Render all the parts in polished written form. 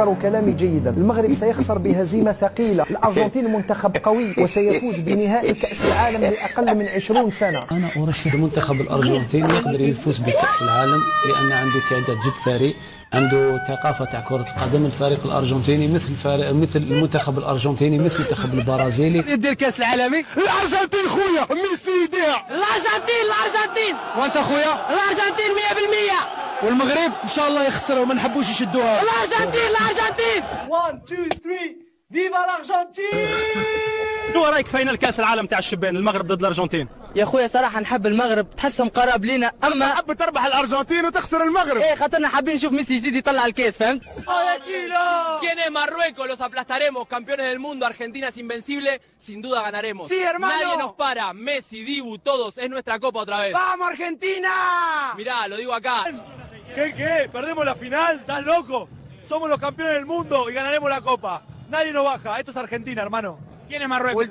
تذكروا كلامي جيدا، المغرب سيخسر بهزيمة ثقيلة. الأرجنتين منتخب قوي وسيفوز بنهائي كأس العالم لأقل من 20 سنة. أنا أرشح المنتخب الأرجنتيني يقدر يفوز بكأس العالم لأن عنده تعداد جد ثري، عنده ثقافة تاع كرة القدم. الفريق الأرجنتيني مثل المنتخب الأرجنتيني مثل المنتخب البرازيلي. يدير الكأس العالمي. الأرجنتين خويا ميسي يدير. الأرجنتين. وأنت خويا؟ الأرجنتين 100%. والمغرب إن شاء الله يخسروا وما نحبوش يشدوها. الأرجنتين. 1 2 3 فيفا الأرجنتين. شنو رايك فاينل كاس العالم تاع الشبان المغرب ضد الارجنتين؟ يا خويا صراحه نحب المغرب، تحسهم قراب لينا، اما حب تربح الارجنتين وتخسر المغرب. ايه خاطرنا حابين نشوف ميسي جديد يطلع الكاس، فهمت؟ ¿Quién es Marruecos? Los aplastaremos, campeones del mundo. Argentina es invencible, sin duda ganaremos. Sí, hermano. Nadie nos para. Messi, Dibu, todos. Es nuestra copa otra vez. ¡Vamos, Argentina! Mirá, lo digo acá. ¿Qué? ¿Perdemos la final? ¿Estás loco? Somos los campeones del mundo y ganaremos la copa. Nadie nos baja. Esto es Argentina, hermano. ¿Quién es Marruecos?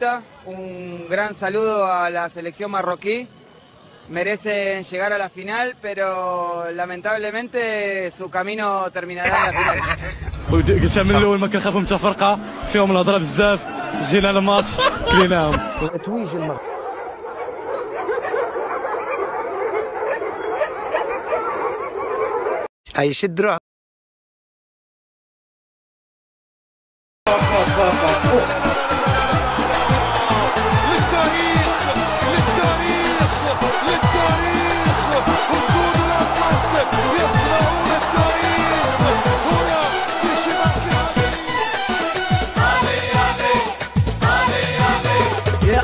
Un gran saludo a la selección marroquí. Merecen llegar a la final, pero lamentablemente su camino terminará en la final. قلت من الاول ما كنخافوا من تفرقه فيهم الهضره بزاف، جينا للماتش كليناهم. تتويج المغرب. يشد روح.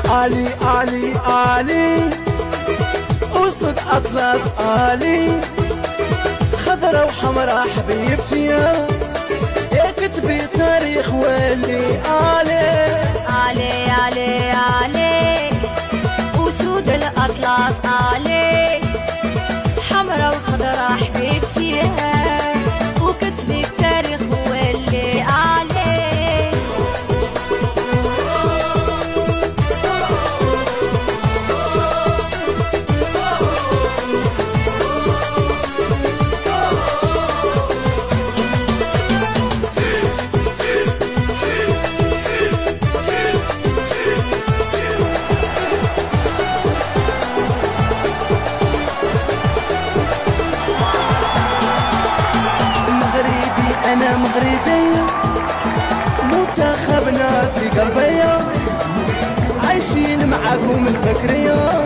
علي علي علي أسود أطلس علي خضرا وحمرا حبيبتي يا كتبي تاريخ واللي علي علي علي علي أسود الأطلس علي حمرا وخضرا حبيبتي وكتبي تاريخ واللي علي. أنا مغربية منتخبنا في قلبية عايشين معاكم البكرية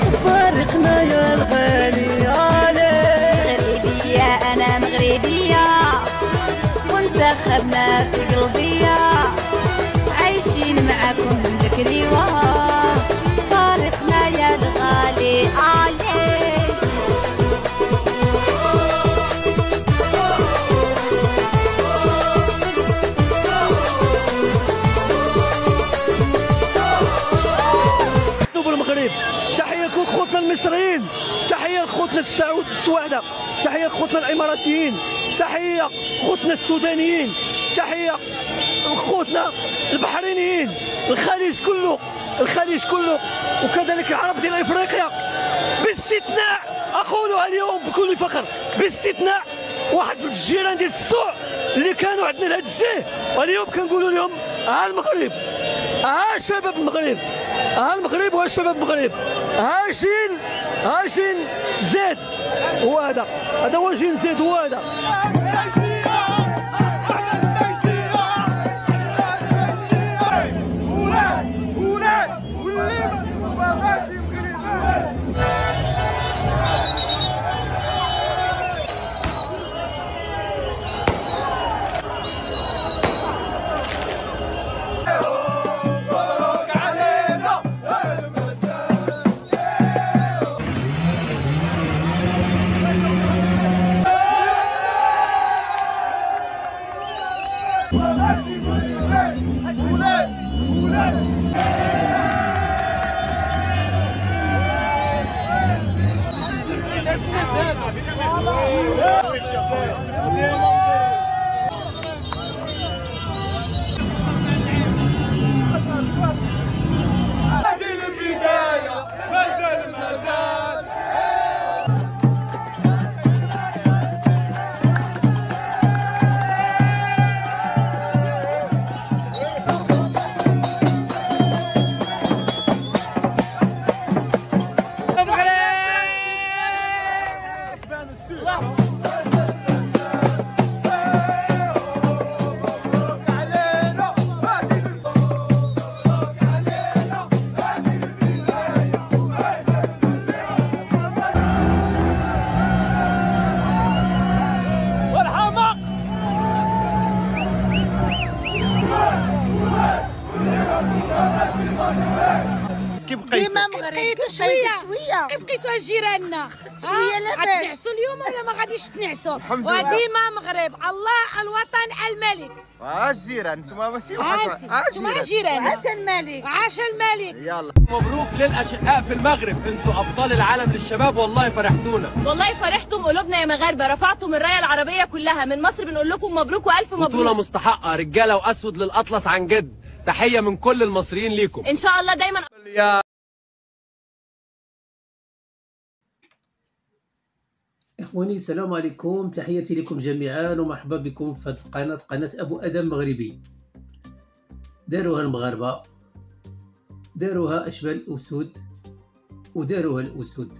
وفارقنا يا الغالي علي. مغربية أنا مغربية منتخبنا في قلبية عايشين معاكم البكرية فارقنا يا الغالي علي. تحية لكل خوتنا المصريين، تحية لخوتنا السواعدة، تحية لخوتنا الإماراتيين، تحية خوتنا السودانيين، تحية لخوتنا البحرينيين، الخليج كله وكذلك العرب ديال افريقيا باستثناء، اقولها اليوم بكل فخر، باستثناء واحد من الجيران ديال السوع اللي كانوا عندنا لهذا الشيء، واليوم كنقولوا لهم ها المغرب، ها شباب المغرب، ها المغرب وها شباب المغرب، ها جيل زيد هو هذا هو جيل زيد هو هذا. كي بقيتوا؟ ديما بقيتوا شويه كي بقيتوا جيراننا شويه لاباس غتنعسوا اليوم ولا ما غاديش تنعسوا وديما مغرب الله الوطن الملك الجيران نتوما ماشي نتوما جيران عاش الملك عاش الملك يلا مبروك للاشقاء في المغرب، انتوا ابطال العالم للشباب والله فرحتونا. والله فرحتم قلوبنا يا مغاربه، رفعتم الرايه العربيه كلها من مصر، بنقول لكم مبروك والف مبروك. بطوله مستحقه رجاله واسود للاطلس عن جد، تحيه من كل المصريين ليكم ان شاء الله دايما. إخواني السلام عليكم، تحياتي لكم جميعا ومرحبا بكم في هذه القناة، قناة أبو أدم مغربي. داروها المغاربة، داروها أشبال الأسود وداروها الأسود.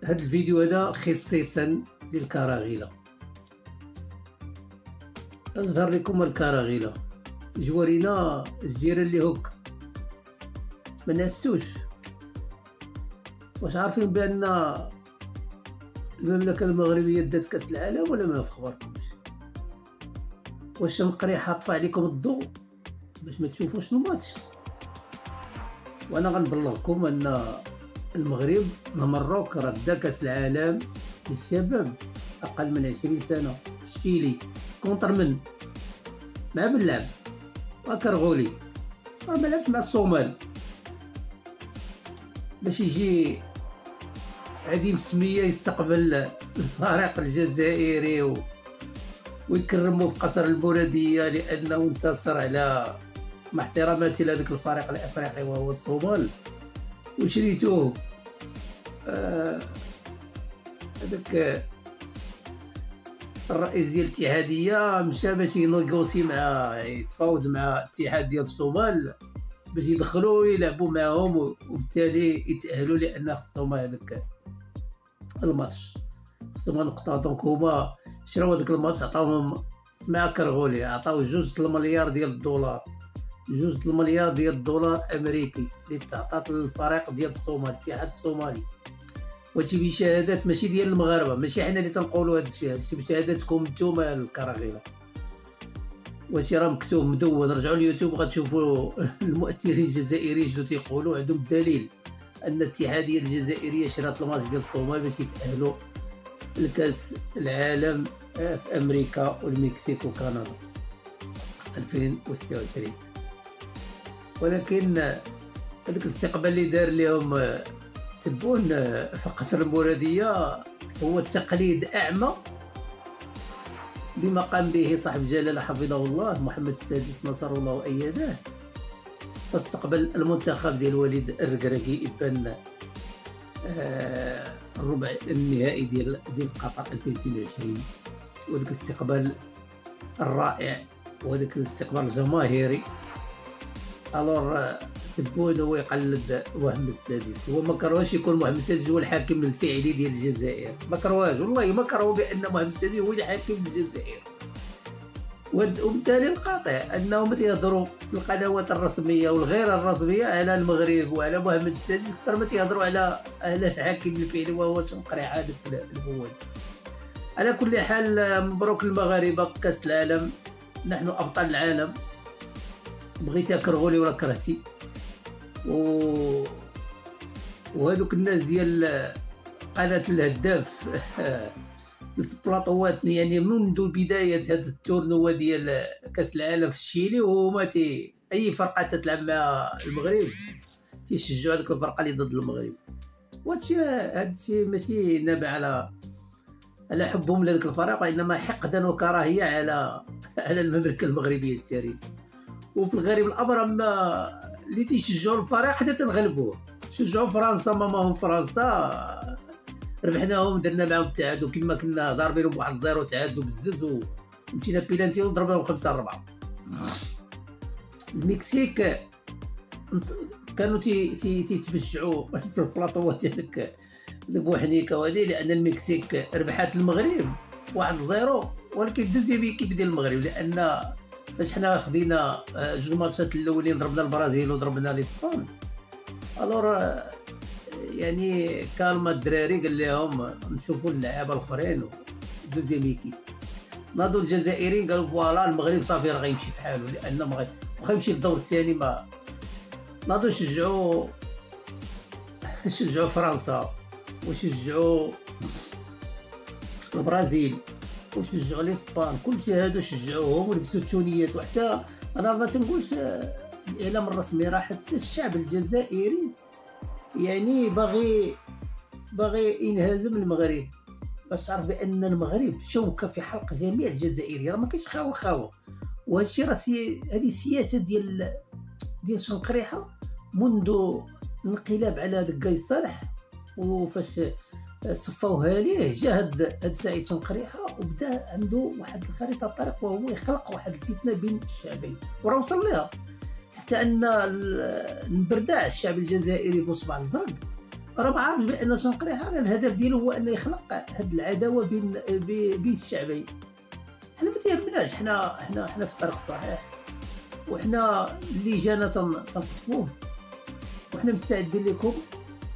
هذا الفيديو هذا خصيصا للكراغيلة. أظهر لكم الكراغيلة جوارينا الجيران اللي هك ما نعستوش. واش عارفين بان المملكه المغربيه دات كاس العالم ولا ما في خبركمش؟ واش نقري حاطفه عليكم الضوء باش ما تشوفوش الماتش؟ وانا غنبلغكم ان المغرب مروك رد كاس العالم للشباب اقل من 20 سنه. الشيلي كونتر من مع باللعب وكرغولي ما لعبش مع الصومال باش يجي عديم السميه يستقبل الفريق الجزائري ويكرموا في قصر المراديه لانه انتصر على مع احتراماتي لهذاك الفريق الافريقي وهو الصومال. وشريتوه هذاك الرئيس ديال الاتحاديه مشى باش ينيغوسي مع يتفاوض مع الاتحاد ديال الصومال باش يدخلوا يلعبوا معهم وبالتالي يتاهلوا لان خصهم هذاك الماتش خصهم نقطه. دونك هما شراو هذاك الماتش عطاوهم سمع كرغولي عطاو 2 مليار ديال الدولار 2 مليار ديال الدولار امريكي اللي تعطات للفريق ديال الصومال الاتحاد الصومالي. وهادشي بشهادات ماشي ديال المغاربه، ماشي حنا اللي تنقولوا هادشي بشهاداتكم نتوما الكراغيله. وهادشي راه مكتوب مدون، رجعوا اليوتيوب غتشوفوا المؤثرين الجزائريين شنو تيقولوا. عندهم الدليل ان الاتحاديه الجزائريه شرات الماتش ديال الصومال باش يتاهلوا لكاس العالم في امريكا والمكسيك وكندا 2026. ولكن هذاك الاستقبال اللي دار لهم تبون في قصر المراديه هو التقليد اعمى بما قام به صاحب جلاله حفظه الله محمد السادس نصر الله وايده، فاستقبل المنتخب ديال وليد الركراكي ابان الربع النهائي ديال قطر 2022. وذاك الاستقبال الرائع وهذاك الاستقبال الجماهيري. الور تبون هو يقلد محمد السادس، هو ما كرهوش يكون محمد السادس هو الحاكم الفعلي ديال الجزائر، ما كرهوش والله، ما كرهوا بان محمد السادس هو الحاكم الجزائر. وبالتالي القاطع انهم تيهضروا في القنوات الرسميه والغير الرسميه على المغرب وعلى محمد السادس اكثر ما تيهضروا على الحاكم الفعلي وهو شنقري عادة البواد. على كل حال مبروك للمغاربه بكاس العالم، نحن ابطال العالم. بغيتي كرغولي ولا كرهتي. وهذوك الناس ديال قناه الهداف في بلاطوات يعني منذ بدايه هذا التورنوا ديال كاس العالم في الشيلي، وهما اي فرقه تتلعب مع المغرب تيشجعوا هذيك الفرقه اللي ضد المغرب. هادشي ماشي نابع على حبهم لهذيك الفريق، وانما حقدا وكراهيه على المملكه المغربيه الشريفه. وفي الغريب الامر اما اللي تيشجعوا الفريق حتى تنغلبوه. شجعوا فرنسا ماماهم فرنسا ربحناهم درنا معاهم التعادل كما كنا ضاربينهم بواحد 0 تعادلوا بالزز ومشينا بيلانتي وضربناهم 5-4. المكسيك كانوا تيتبجعوا في البلاطوات هذاك بوحنيكا وهذه لان المكسيك ربحات المغرب 1-0، ولكن الدوزيام ايكيب ديال المغرب لان فاش حنا خدينا 2 ماتشات الاولين ضربنا البرازيل وضربنا الاسبان. الور يعني كالما الدراري قال لهم نشوفوا اللعابه الاخرين دوزيام ايكيب. ناضوا الجزائريين قالوا فوالا المغرب صافي راه غيمشي في حاله لان واخا يمشي للدور الثاني ما ناضو يشجعوا فرنسا ويشجعوا البرازيل وشجعوا الاسبان، كلشي هادو شجعوهم ولبسوا التونيات. وحتى انا ما تنقولش الاعلام الرسمي، راه حتى الشعب الجزائري يعني باغي ينهزم المغرب، باش تعرف بان المغرب شوكه في حلق جميع الجزائريين، راه ما كاينش خاوه. وهذا الشيء راه هذه السياسه ديال شنقريحه منذ الانقلاب على هذاك قاي صالح، وفاش صفاوها ليه جا هاد سعيد شنقريحه وبدا عنده واحد الخريطه الطريق، وهو يخلق واحد الفتنه بين الشعبين، وراه وصل لها حتى ان نبردع الشعب الجزائري بصبع الزرق. راه ما عارف بان شنقريحه الهدف ديالو هو انه يخلق هاد العداوه بين الشعبين. حنا ما تيهمناش، حنا في الطريق الصحيح، وحنا اللي جانا تنقصفوه، وحنا مستعدين لكم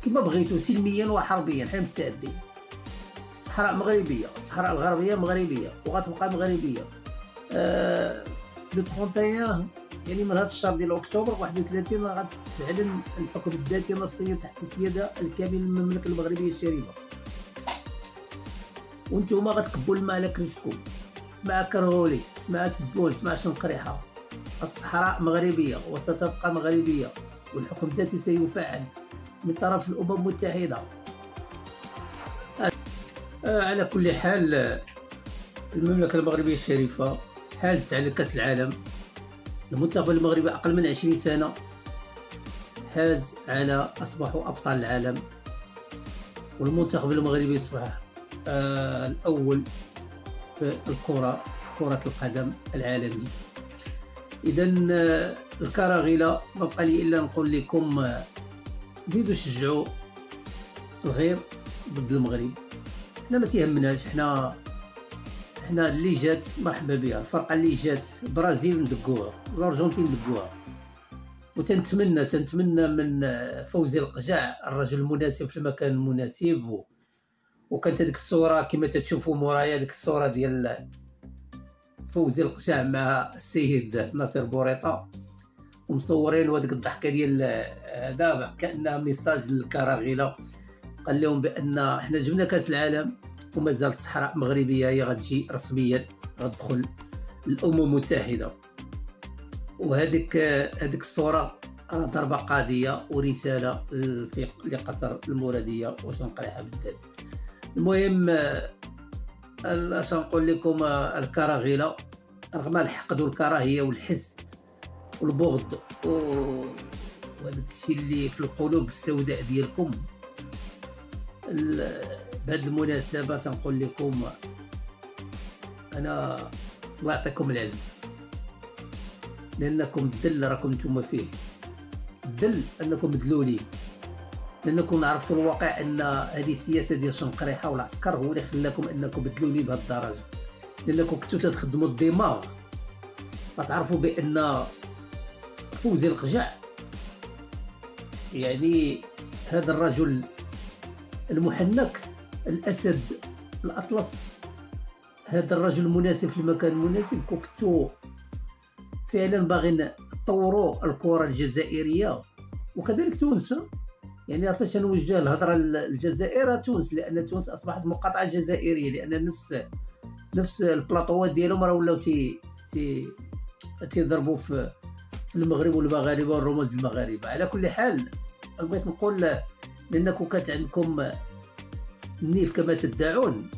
كما بغيتوا سلميا وحربيا. حنا مستعدين. الصحراء مغربيه، الصحراء الغربيه مغربيه وغتبقى مغربيه. في 31 يعني من هذا الشهر ديال اكتوبر 31 غتعلن الحكم الذاتي النصيه تحت السياده الكامله للمملكه المغربيه الشريفه، وانتم غتكبوا الماء على كرشكم. اسمع كرهولي، اسمع تبون، اسمع شنقريحه. الصحراء مغربيه وستبقى مغربيه، والحكم الذاتي سيفعل من طرف الامم المتحده. على كل حال المملكه المغربيه الشريفه حازت على كاس العالم. المنتخب المغربي اقل من 20 سنه حاز على، اصبحوا ابطال العالم، والمنتخب المغربي اصبح الاول في كرة القدم العالمية. اذا الكراغيله ما بقى لي الا نقول لكم زيدوا شجعوا الغير ضد المغرب. حنا ما تيهمناش، حنا اللي جات مرحبا بها. الفرقه اللي جات البرازيل ندقوها، الارجنتين ندقوها، وتنتمنى من فوزي القجع الرجل المناسب في المكان المناسب. وكانت هذيك الصوره كما تشوفوا مورايا، هذيك الصوره ديال فوزي القجع مع السيد ناصر بوريطه ومصورين، وهذيك الضحكه ديال دابا كانها ميساج للكراغيله، قال لهم بان حنا جبنا كاس العالم ومازال الصحراء مغربيه هي غتجي رسميا، غتدخل الامم المتحده. وهذيك الصوره ضربه قاضيه ورساله لقصر المراديه وشنقريحه بالذات. المهم اش نقول لكم، الكراغيله رغم الحقد والكراهيه والحسد والبغض وهذاك الشيء اللي في القلوب السوداء ديالكم، بهذه المناسبه تنقول لكم انا الله يعطيكم العز، لانكم الدل راكم نتوما فيه، الدل انكم دلولي، لانكم عرفتوا الواقع ان هذه السياسه ديال شنقريحه والعسكر هو اللي خلاكم انكم بدلولي بهذه الدرجه، لانكم كنتوا تخدموا الدماغ. غتعرفوا بان فوزي القجع يعني هذا الرجل المحنك، الاسد الاطلس، هذا الرجل المناسب في المكان المناسب. كنتو فعلا باغيين تطوروا الكره الجزائريه وكذلك تونس. يعني فاش نوجه الهضره للجزائر تونس، لان تونس اصبحت مقاطعه جزائريه، لان نفس البلاطوات ديالهم راه ولاو تيضربوا في المغرب والمغاربه والرموز المغاربه. على كل حال بغيت نقول لانكم كانت عندكم النيف كما تدعون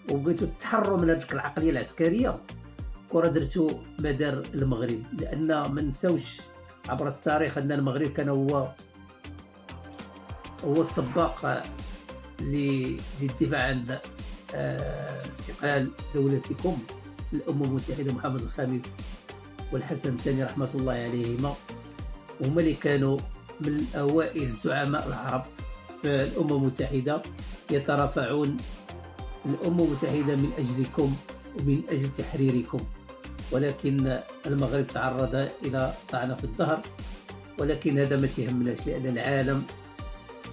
وبغيتوا تحرروا من هذيك العقليه العسكريه، كره درتوا مدار المغرب. لان ما نساوش عبر التاريخ ان المغرب كان هو السباق للدفاع عن استقلال دولتكم في الامم المتحده. محمد الخامس والحسن الثاني رحمه الله عليهما هما اللي كانوا من اوائل الزعماء العرب في الامم المتحده، يترافعون الامم المتحده من اجلكم ومن اجل تحريركم. ولكن المغرب تعرض الى طعنه في الظهر، ولكن هذا ما تيهمناش، لان العالم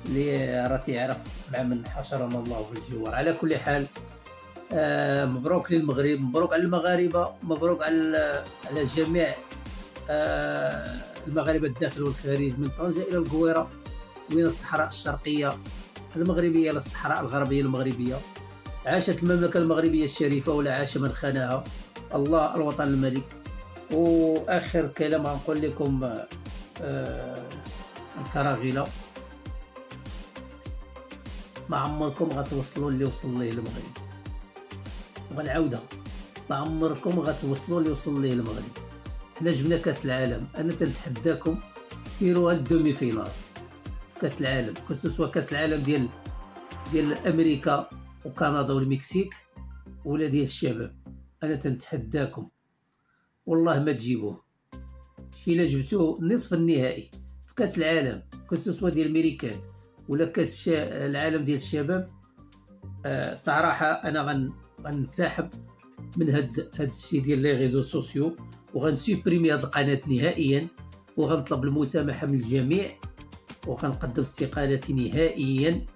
اللي راه تيعرف مع من حشرنا الله في الجوار. على كل حال مبروك للمغرب، مبروك على المغاربه، مبروك على جميع المغاربة الداخل والخارج، من طنجة إلى القويرة، من الصحراء الشرقية المغربية إلى الصحراء الغربية المغربية. عاشت المملكة المغربية الشريفة ولا عاش من خانها. الله الوطن الملك. وآخر كلام غنقول لكم الكراغلة، ما عمركم غتوصلوا اللي وصل ليه المغرب، وغنعاودها، ما عمركم غتوصلوا اللي وصل ليه المغرب. حنا جبنا كاس العالم، انا تنتحداكم سيروا الدومي فينال في كاس العالم، كسوا كاس العالم ديال امريكا وكندا والمكسيك ولا ديال الشباب. انا تنتحداكم والله ما تجيبوه. شي الا جبتوه نصف النهائي في كاس العالم، كسوا ديال الميريكان ولا كاس العالم ديال الشباب، صراحه انا غنسحب من هاد الشيء ديال لي ريزو سوسيو، وغنسوبريمي هاد القناه نهائيا، وغنطلب المسامحه من الجميع، وغنقدم استقالتي نهائيا،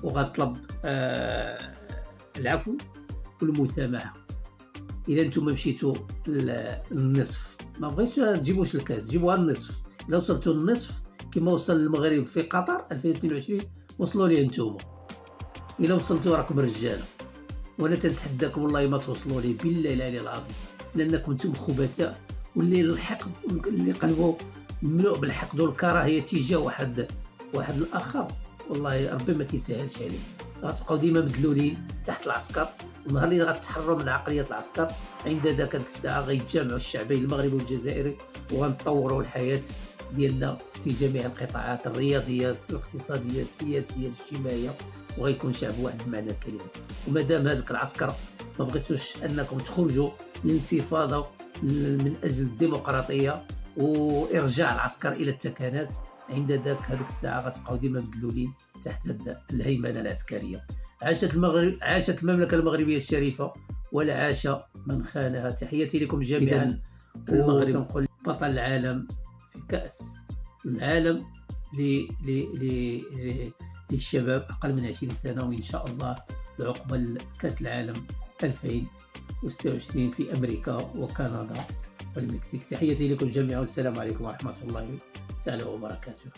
وغنطلب العفو والمسامحه. الا نتوما مشيتوا للنصف، ما بغيتش تجيبوش الكاس، جيبوها النصف. الا وصلتوا للنصف كما وصل المغرب في قطر 2022 وصلوا ليه نتوما. الا وصلتوا راكم رجاله، وانا تنتحداكم والله ما توصلوا ليه بالله العلي العظيم، لانكم انتم خبثاء، واللي الحقد، اللي قلبه مملوء بالحقد والكراهيه تجاه واحد الاخر، والله ربي ما تيسهلش عليه. غتبقاو ديما مدلولين تحت العسكر، والنهار اللي غتحرروا من عقليه العسكر عند ذاك الساعه غيتجمعوا الشعبين المغربي والجزائري، وغنطوروا الحياه ديالنا في جميع القطاعات الرياضيه، الاقتصاديه، السياسيه، الاجتماعيه، وغيكون شعب واحد بمعنى الكلمه. ومادام هذاك العسكر ما بغيتوش انكم تخرجوا للانتفاضه من اجل الديمقراطيه وارجاع العسكر الى التكانات، عند هذيك الساعه غتبقاو ديما مدلولين تحت الهيمنه العسكريه. عاشت المملكه المغربيه الشريفه ولا عاش من خانها. تحياتي لكم جميعا. المغرب تنقول بطل العالم في كاس العالم للشباب اقل من 20 سنه، وان شاء الله بعقبال كاس العالم 2026 في امريكا وكندا والمكسيك. تحياتي لكم جميعا والسلام عليكم ورحمه الله تعالى وبركاته.